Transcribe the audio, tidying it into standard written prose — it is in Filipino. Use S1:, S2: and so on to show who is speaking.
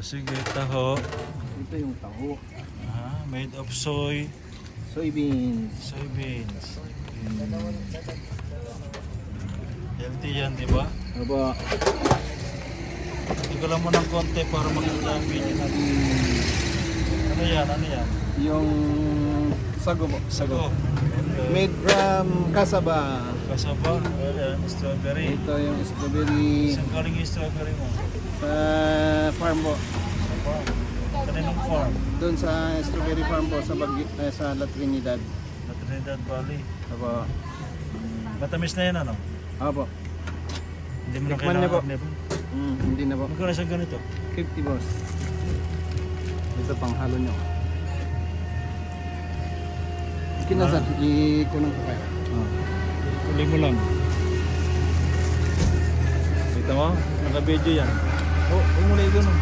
S1: sige, taho.
S2: Ito yung taho.
S1: Made of
S2: Soybeans.
S1: soybeans. Healthy yan, di ba?
S2: Aba.
S1: Tignan mo ng konti para maganda ang video natin. Ano yan? Ano yan?
S2: Yung sago po.
S1: Sago.
S2: Made from cassava.
S1: Kasaba. Ayan, strawberry.
S2: Ito yung strawberry
S1: Saan galing yung strawberry mo?
S2: sa farm po.
S1: Sa farm. Kaninong farm?
S2: Doon sa strawberry farm po sa sa La Trinidad.
S1: Sa Trinidad Valley.
S2: Aba.
S1: Matamis na yan, ano?
S2: Apo.
S1: Hindi mo na
S2: Tikman niyo po.
S1: kailangan nito.
S2: Hindi na po.
S1: Magkano sa ganito?
S2: 50 boss. Ito pang halo nyo. Kinasan, ikunong ko kayo.
S1: Huli mo lang. Kita mo? Naka-video yan. Oh, huwag mo na ito, no?